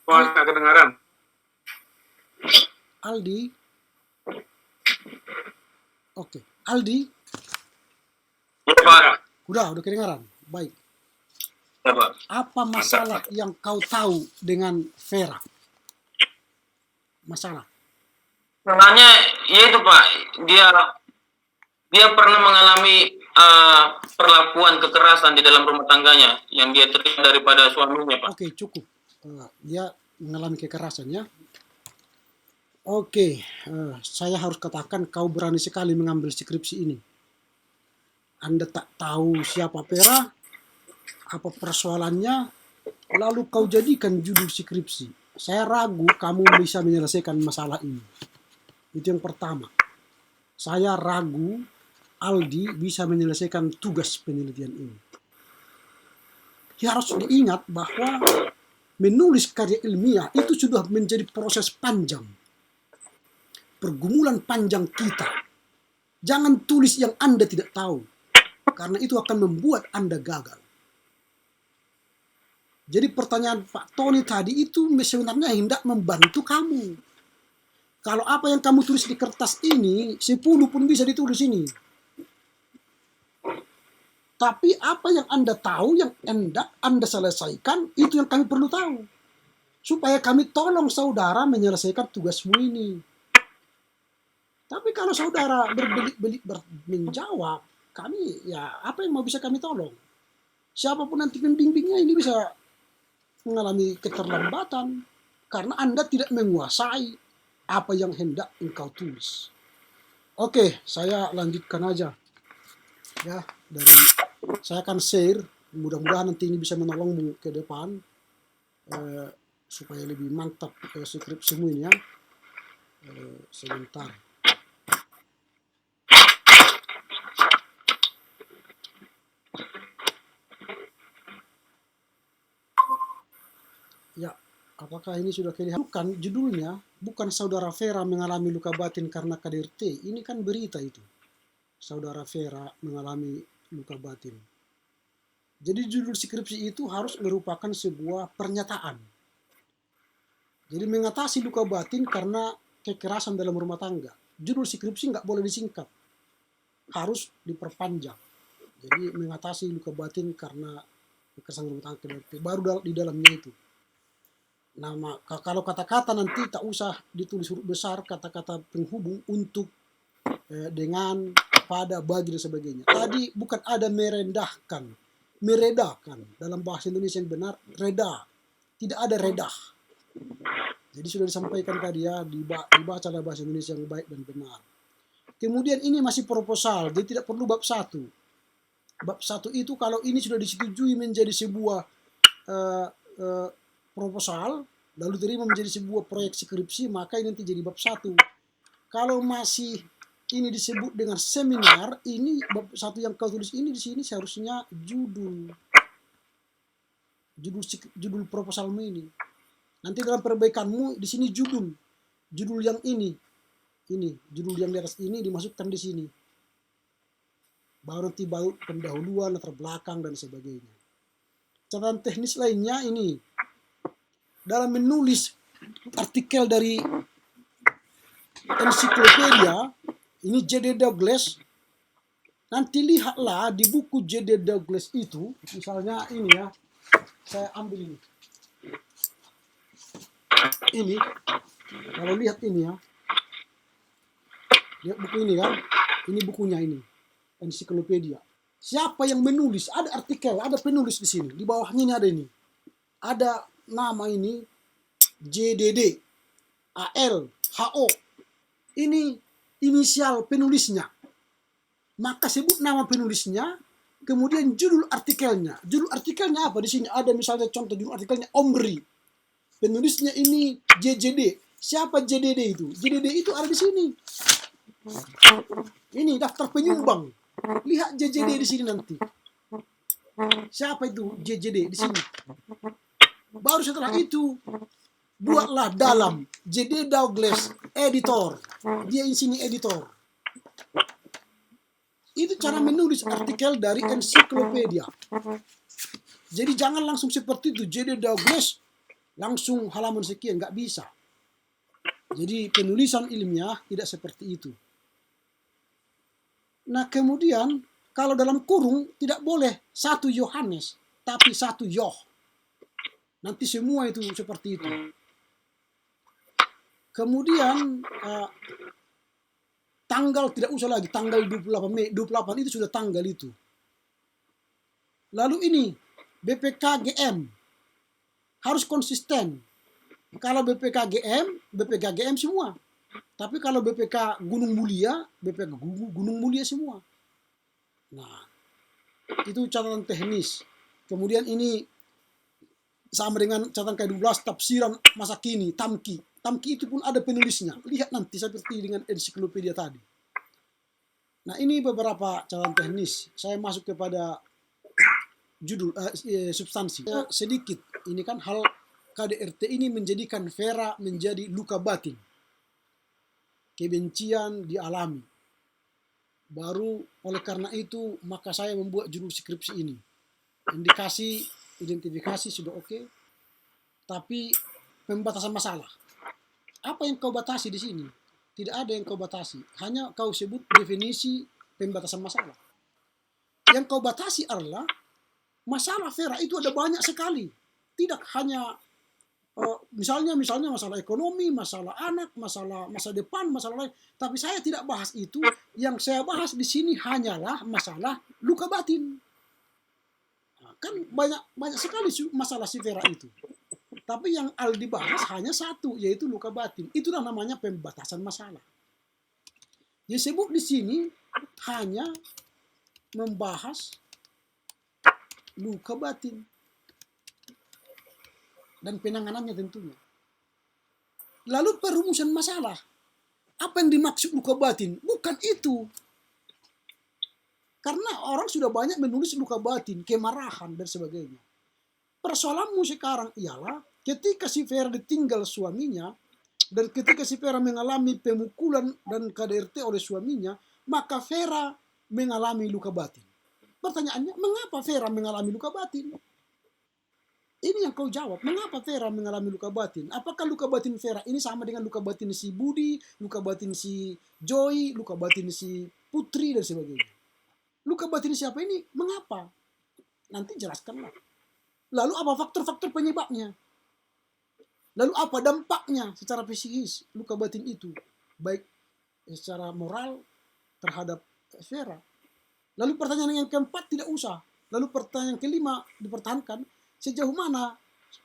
Wah, nggak kedengaran. Aldi. Oke. Aldi. Ya, Pak. Udah kedengaran. Baik. Ya, Pak. Apa masalah yang kau tahu dengan Vera? Masalah. Makanya, ya itu Pak, dia pernah mengalami perlakuan kekerasan di dalam rumah tangganya yang dia terima daripada suaminya, Pak. Oke, cukup. Dia mengalami kekerasan ya. Oke, saya harus katakan kau berani sekali mengambil skripsi ini. Anda tak tahu siapa Vera, apa persoalannya, lalu kau jadikan judul skripsi. Saya ragu kamu bisa menyelesaikan masalah ini. Itu yang pertama. Saya ragu Aldi bisa menyelesaikan tugas penelitian ini. Harus diingat bahwa menulis karya ilmiah itu sudah menjadi proses panjang. Pergumulan panjang kita. Jangan tulis yang Anda tidak tahu. Karena itu akan membuat Anda gagal. Jadi pertanyaan Pak Tony tadi itu sebenarnya hendak membantu kamu. Kalau apa yang kamu tulis di kertas ini, 10 pun bisa ditulis ini. Tapi apa yang Anda tahu, yang hendak Anda selesaikan, itu yang kami perlu tahu. Supaya kami tolong saudara menyelesaikan tugasmu ini. Tapi kalau saudara berbelit-belit menjawab, kami ya apa yang mau bisa kami tolong? Siapapun nanti pembimbingnya ini bisa mengalami keterlambatan karena Anda tidak menguasai apa yang hendak engkau tulis. Oke, saya lanjutkan aja. Ya, saya akan share. Mudah-mudahan nanti ini bisa menolongmu ke depan supaya lebih mantap skripsimu ini ya. Sebentar. Ya, apakah ini sudah kelihatan? Bukan, judulnya bukan saudara Vera mengalami luka batin karena KDRT. Ini kan berita itu. Saudara Vera mengalami luka batin. Jadi judul skripsi itu harus merupakan sebuah pernyataan. Jadi mengatasi luka batin karena kekerasan dalam rumah tangga. Judul skripsi nggak boleh disingkat. Harus diperpanjang. Jadi mengatasi luka batin karena kekerasan rumah tangga KDRT. Baru di dalamnya itu. Nama kalau kata-kata nanti tak usah ditulis huruf besar, kata-kata penghubung untuk dengan, pada, bagi dan sebagainya. Tadi bukan ada merendahkan, meredakan dalam bahasa Indonesia yang benar, reda, tidak ada redah. Jadi sudah disampaikan tadi ya, dibaca dalam bahasa Indonesia yang baik dan benar. Kemudian ini masih proposal, jadi tidak perlu bab 1. Bab 1 itu kalau ini sudah disetujui menjadi sebuah proposal, lalu diterima menjadi sebuah proyek skripsi, maka ini nanti jadi bab 1. Kalau masih ini disebut dengan seminar, ini bab 1 yang kau tulis ini di sini seharusnya judul proposalmu ini. Nanti dalam perbaikanmu di sini judul yang ini judul yang di atas ini dimasukkan di sini. Baru nanti pendahuluan, latar belakang dan sebagainya. Catatan teknis lainnya ini dalam menulis artikel dari ensiklopedia ini J.D. Douglas, nanti lihatlah di buku J.D. Douglas itu, misalnya ini ya, saya ambil ini. Ini, kalau lihat ini ya, lihat buku ini kan, ini bukunya ini, ensiklopedia. Siapa yang menulis? Ada artikel, ada penulis di sini. Di bawahnya ini ada ini. Ada nama ini JDD, AL, HO. Ini inisial penulisnya. Maka sebut nama penulisnya, kemudian judul artikelnya. Judul artikelnya apa? Di sini ada misalnya contoh judul artikelnya Omri. Penulisnya ini JJD. Siapa JDD itu? JDD itu ada di sini. Ini daftar penyumbang. Lihat JJD di sini nanti. Siapa itu JJD di sini? Baru setelah itu buatlah dalam J.D. Douglas editor. Dia di sini editor. Itu cara menulis artikel dari ensiklopedia. Jadi jangan langsung seperti itu J.D. Douglas langsung halaman sekian, nggak bisa. Jadi penulisan ilmiah tidak seperti itu. Nah kemudian kalau dalam kurung tidak boleh 1 Yohanes, tapi 1 Yoh. Nanti semua itu seperti itu. Kemudian tanggal tidak usah lagi, tanggal 28 Mei, 28 itu sudah tanggal itu. Lalu ini BPKGM harus konsisten. Kalau BPKGM semua. Tapi kalau BPK Gunung Mulia, BPK Gunung Mulia semua. Nah, itu catatan teknis. Kemudian ini sama dengan catatan ke-12 tafsiran masa kini, Tamki. Tamki itu pun ada penulisnya. Lihat nanti seperti dengan ensiklopedia tadi. Nah, ini beberapa catatan teknis. Saya masuk kepada judul substansi. Sedikit. Ini kan hal KDRT ini menjadikan Vera menjadi luka batin. Kebencian dialami. Baru oleh karena itu maka saya membuat judul skripsi ini. Identifikasi sudah oke, tapi pembatasan masalah. Apa yang kau batasi di sini? Tidak ada yang kau batasi. Hanya kau sebut definisi pembatasan masalah. Yang kau batasi adalah masalah Vera itu ada banyak sekali. Tidak hanya misalnya masalah ekonomi, masalah anak, masalah masa depan, masalah lain. Tapi saya tidak bahas itu. Yang saya bahas di sini hanyalah masalah luka batin. Nah, kan banyak sekali masalah si Vera itu. Tapi yang Aldi bahas hanya satu, yaitu luka batin. Itulah namanya pembatasan masalah. Yang disebut di sini hanya membahas luka batin. Dan penanganannya tentunya. Lalu perumusan masalah. Apa yang dimaksud luka batin? Bukan itu. Karena orang sudah banyak menulis luka batin, kemarahan, dan sebagainya. Persoalanmu sekarang ialah ketika si Vera ditinggal suaminya, dan ketika si Vera mengalami pemukulan dan KDRT oleh suaminya, maka Vera mengalami luka batin. Pertanyaannya, mengapa Vera mengalami luka batin? Ini yang kau jawab. Mengapa Vera mengalami luka batin? Apakah luka batin Vera ini sama dengan luka batin si Budi, luka batin si Joy, luka batin si Putri, dan sebagainya? Luka batin siapa ini? Mengapa? Nanti jelaskanlah. Lalu apa faktor-faktor penyebabnya? Lalu apa dampaknya secara psikis luka batin itu? Baik secara moral terhadap Vera. Lalu pertanyaan yang keempat tidak usah. Lalu pertanyaan kelima dipertahankan. Sejauh mana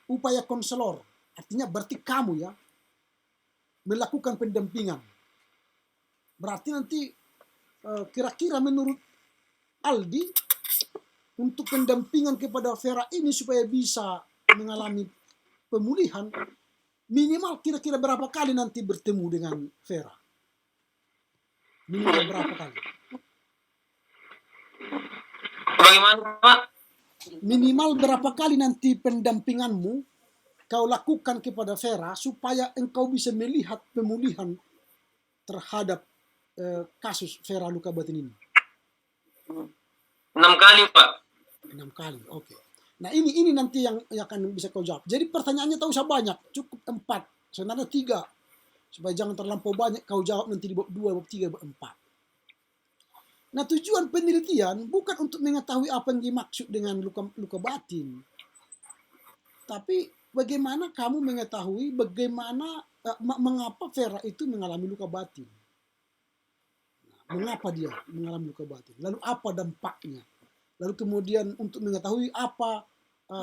upaya konselor? Artinya berarti kamu ya melakukan pendampingan. Berarti nanti kira-kira menurut Aldi untuk pendampingan kepada Vera ini supaya bisa mengalami pemulihan, minimal kira-kira berapa kali nanti bertemu dengan Vera? Minimal berapa kali? Bagaimana, Pak? Minimal berapa kali nanti pendampinganmu kau lakukan kepada Vera supaya engkau bisa melihat pemulihan terhadap kasus Vera luka batin ini? 6 kali, Pak. 6 kali, oke. Nah ini nanti yang akan bisa kau jawab. Jadi pertanyaannya tak usah banyak, cukup 4. Sebenarnya 3. Supaya jangan terlampau banyak kau jawab nanti di bab 2, bab 3, bab 4. Nah tujuan penelitian bukan untuk mengetahui apa yang dimaksud dengan luka batin. Tapi bagaimana kamu mengetahui mengapa Vera itu mengalami luka batin. Nah, mengapa dia mengalami luka batin. Lalu apa dampaknya. Lalu kemudian untuk mengetahui apa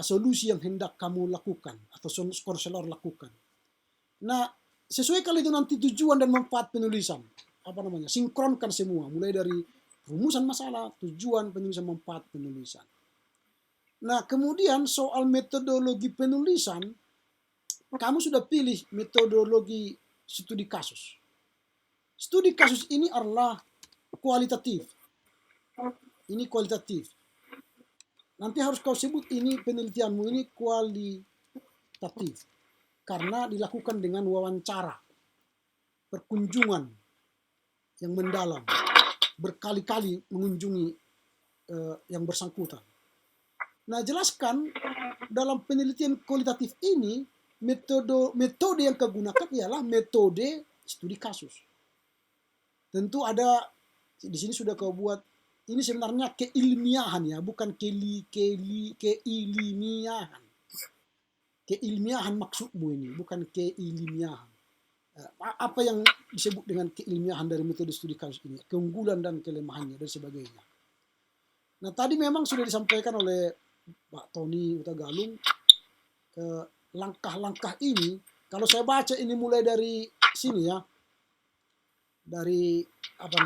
solusi yang hendak kamu lakukan. Atau konselor lakukan. Nah sesuai kali itu nanti tujuan dan manfaat penulisan. Sinkronkan semua. Mulai dari rumusan masalah, tujuan penulisan, manfaat penulisan. Nah, kemudian soal metodologi penulisan, kamu sudah pilih metodologi studi kasus. Studi kasus ini adalah kualitatif. Ini kualitatif. Nanti harus kau sebut ini penelitianmu ini kualitatif. Karena dilakukan dengan wawancara, perkunjungan yang mendalam. Berkali-kali mengunjungi yang bersangkutan. Nah, jelaskan dalam penelitian kualitatif ini metode yang kegunakan ialah metode studi kasus. Tentu ada di sini sudah kau buat, ini sebenarnya keilmiahan ya, bukan keilmiahan. Keilmiahan maksudmu ini, bukan keilmiahan. Apa yang disebut dengan keilmiahan dari metode studi kasus ini? Keunggulan dan kelemahannya dan sebagainya. Nah, tadi memang sudah disampaikan oleh Pak Tony Utagalung, langkah-langkah ini, kalau saya baca ini mulai dari sini ya, dari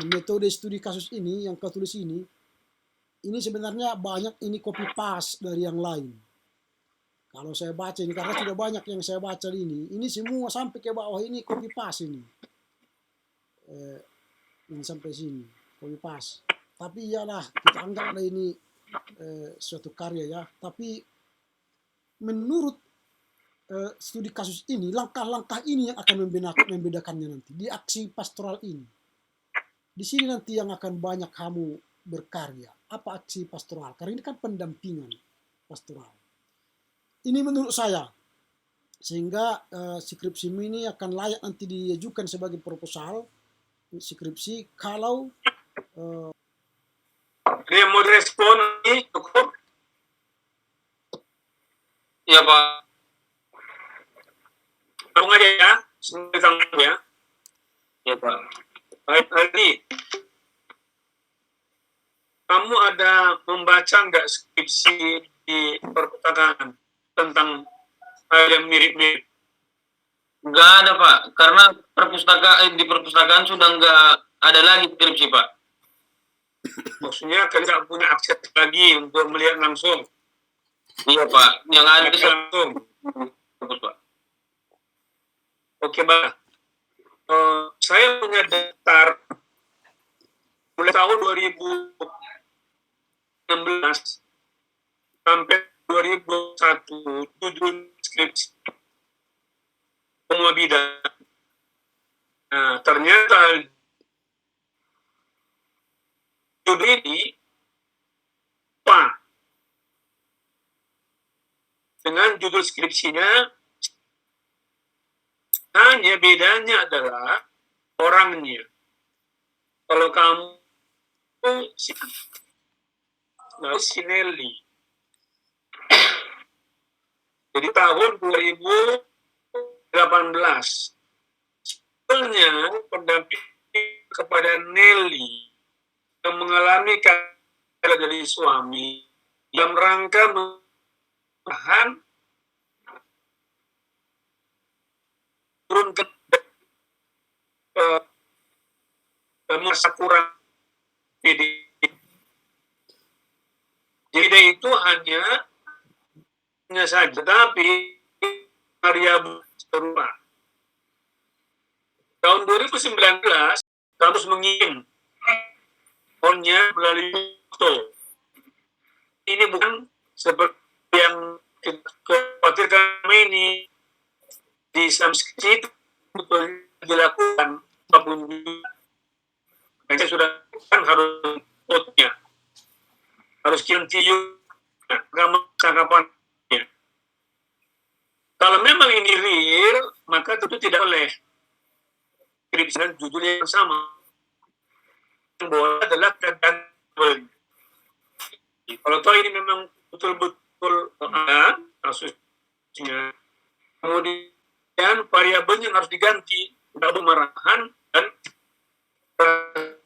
metode studi kasus ini yang kau tulis ini sebenarnya banyak ini copy paste dari yang lain. Kalau saya baca ini, karena sudah banyak yang saya baca ini semua sampai ke bawah ini copy paste ini. Ini sampai sini, copy paste. Tapi iyalah, kita anggaplah ini suatu karya ya. Tapi menurut studi kasus ini, langkah-langkah ini yang akan membedakannya nanti. Di aksi pastoral ini. Di sini nanti yang akan banyak kamu berkarya. Apa aksi pastoral? Karena ini kan pendampingan pastoral. Ini menurut saya, sehingga skripsimu ini akan layak nanti diajukan sebagai proposal skripsi kalau dia mau respon ini cukup. Ya Pak. Langsung aja ya, sebentar ya. Ya Pak. Baik, Aldi. Kamu ada membaca nggak skripsi di perpustakaan tentang hal yang mirip-mirip? Nggak ada Pak, karena di perpustakaan sudah nggak ada lagi skripsi Pak. Maksudnya kalian tidak punya akses lagi untuk melihat langsung. Iya Pak, yang ada langsung. Pak. Oke Pak. Saya punya daftar mulai tahun 2016 sampai 2021 judul skripsi semua bidang. Nah, ternyata judul ini apa dengan judul skripsinya, hanya bedanya adalah orangnya. Kalau kamu Sinelli, jadi tahun 2018 sebetulnya pendamping kepada Nelly yang mengalami kekalahan dari suami dalam rangka menahan turun ke masa kurang PD. Jadi itu hanya saja, tapi variabel serupa. Tahun 2019 kampus mengirim onnya melalui foto. Ini bukan seperti yang kita khawatirkan ini di Samskrit itu betul dilakukan apapun juga. Sudah kan harus fotonya, harus kirim tiyu, cakapannya. Kalau memang ini real, maka tentu tidak boleh skripsi judul yang sama. Yang boleh adalah keadaan. Kalau tahu ini memang betul-betul ada kasusnya, kemudian variabelnya harus diganti, tidak pemarahan dan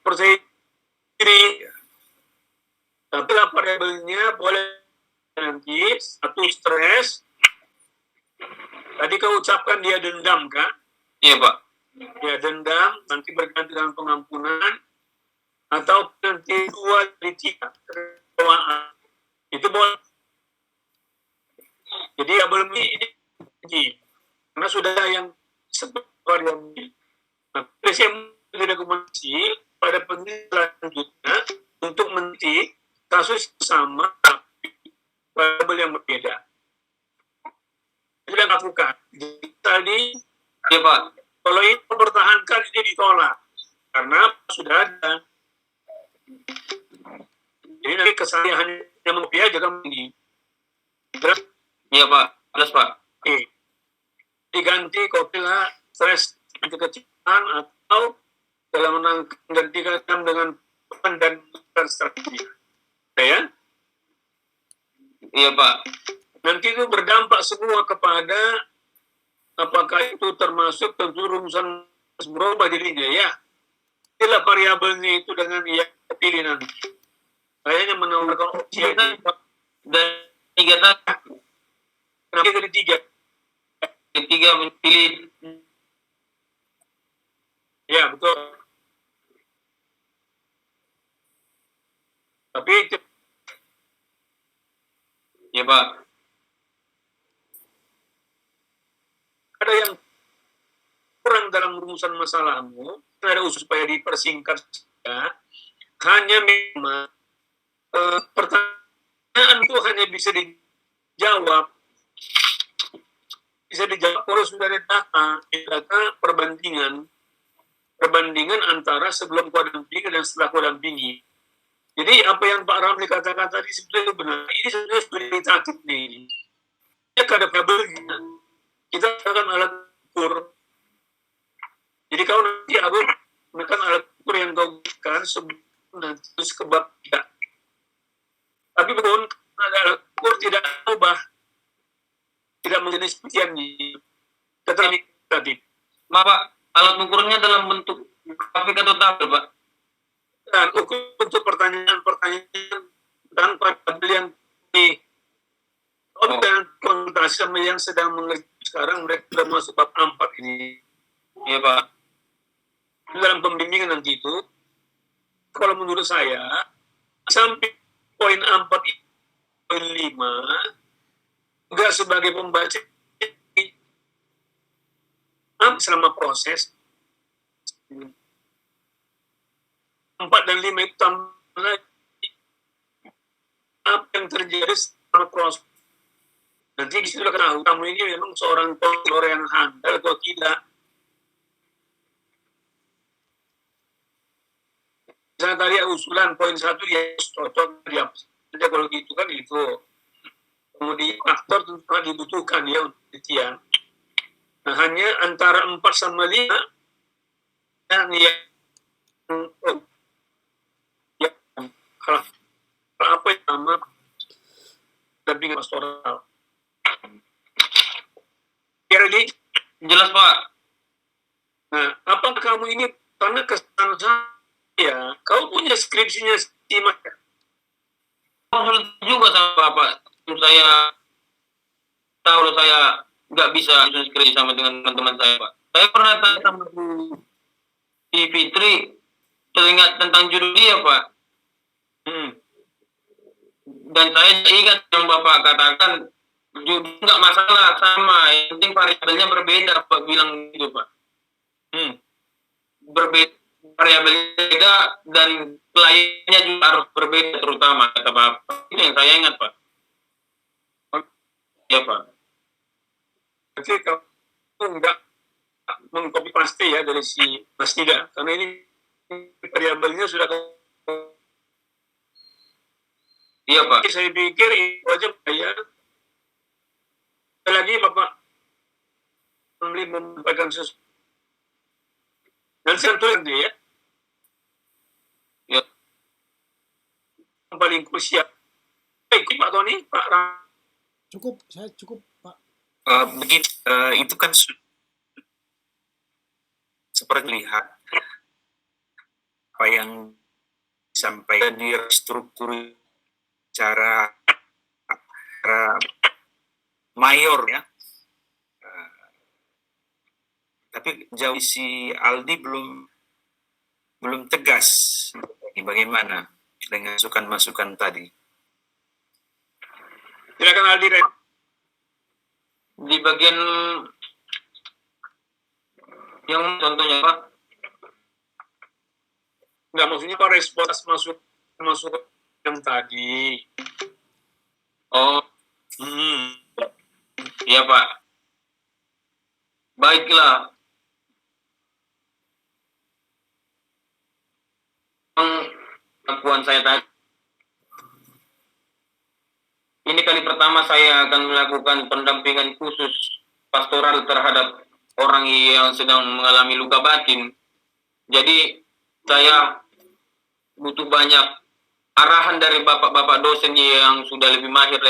percaya diri. Tapi variabelnya boleh nanti satu stres. Tadi kau ucapkan dia dendam kan? Iya Pak. Dia dendam, nanti berganti dengan pengampunan, atau nanti 2 dari 3 kekecewaan. Itu boleh. Jadi ya belum ini, karena sudah ada yang sebut variabel. Nah, saya direkomendasi pada penelitian selanjutnya untuk meneliti kasus sama tapi variabel yang berbeda. Itu yang lakukan. Jadi tadi, Iya Pak. kalau ini mempertahankan ini ditolak karena sudah ada. Jadi nanti kesalahan yang mengopi aja kan ini. Iya Pak. Jelas Pak. Oke. diganti apabila stres kekecilan atau dalam menggantikan dengan peran dan strategi. Ya, Iya Pak. nanti itu berdampak semua kepada apakah itu termasuk tentu rumusan berubah dirinya ya. Inilah variabelnya itu dengan yang pilih nanti. Kayaknya menawarkan opsi aja. Dan tiga tadi, Kenapa dari tiga? ketiga pilih. Ya betul. Tapi Ya Pak. ada yang kurang dalam rumusan masalahmu, ada usul supaya dipersingkat saja. Hanya memang pertanyaan itu hanya bisa dijawab kalau sudah ada data perbandingan antara sebelum kau dampingi dan setelah kau dampingi. Jadi apa yang Pak Ramli katakan tadi sebetulnya benar. Ini sebenarnya sudah ditatik nih. Ya ada kabelnya. Kita akan alat ukur. Jadi kau nanti gunakan alat ukur yang kau gunakan sebelum nanti terus ke bab 3. Tapi betul, alat ukur tidak ubah, tidak menjadi seperti yang tadi. Maaf Pak, alat ukurnya dalam bentuk grafik atau tabel Pak? Dan ukur untuk pertanyaan-pertanyaan dan variabel yang di dan konsultasi sama yang sedang mengerti sekarang, mereka sudah masuk bab 4 ini. Iya Pak. Dalam pembimbingan nanti itu, kalau menurut saya, sampai poin 4 poin 5, enggak sebagai pembaca selama proses 4 dan 5 itu tambah lagi apa yang terjadi selama proses. Nanti di situ akan tahu kamu ini memang seorang konselor yang handal atau tidak. Misalnya tadi usulan poin 1 dia cocok dia kalau gitu kan itu. Kemudian faktor tentu dibutuhkan ya untuk penelitian. Nah, hanya antara 4 sama 5 dan yang kalau apa yang nama dampingan pastoral. Kira-kira Jelas Pak. Nah, apakah kamu ini karena kesan saya, kau punya skripsinya si Mas? Konsul juga sama Bapak. Saya tahu saya nggak bisa skripsi sama dengan teman-teman saya Pak. Saya pernah tanya sama si Fitri teringat tentang judul dia Pak. Dan saya ingat yang Bapak katakan judul nggak masalah sama, yang penting variabelnya berbeda Pak bilang gitu Pak. Berbeda, variabelnya beda dan kliennya juga harus berbeda terutama kata Bapak. Itu yang saya ingat Pak. Ya Pak. Jadi kamu nggak mengcopy paste ya dari si Mas Nida, karena ini variabelnya sudah. Iya Pak. Saya pikir itu aja ya. Lagi Bapak memberikan sesuatu. Dan sentuh dia Ya. Yang paling krusial. Baik Pak Tony, Pak Ram. Cukup, saya cukup Pak. Begitu, itu kan seperti lihat apa yang disampaikan di struktur cara mayor ya. Tapi jauh si Aldi belum tegas. Bagaimana dengan masukan-masukan tadi? Silakan Aldi. Di bagian yang contohnya Pak. Enggak, maksudnya Pak respons masuk yang tadi. Oh. Iya Pak. Baiklah. Pengakuan saya tadi. Ini kali pertama saya akan melakukan pendampingan khusus pastoral terhadap orang yang sedang mengalami luka batin. Jadi saya butuh banyak arahan dari bapak-bapak dosen yang sudah lebih mahir dari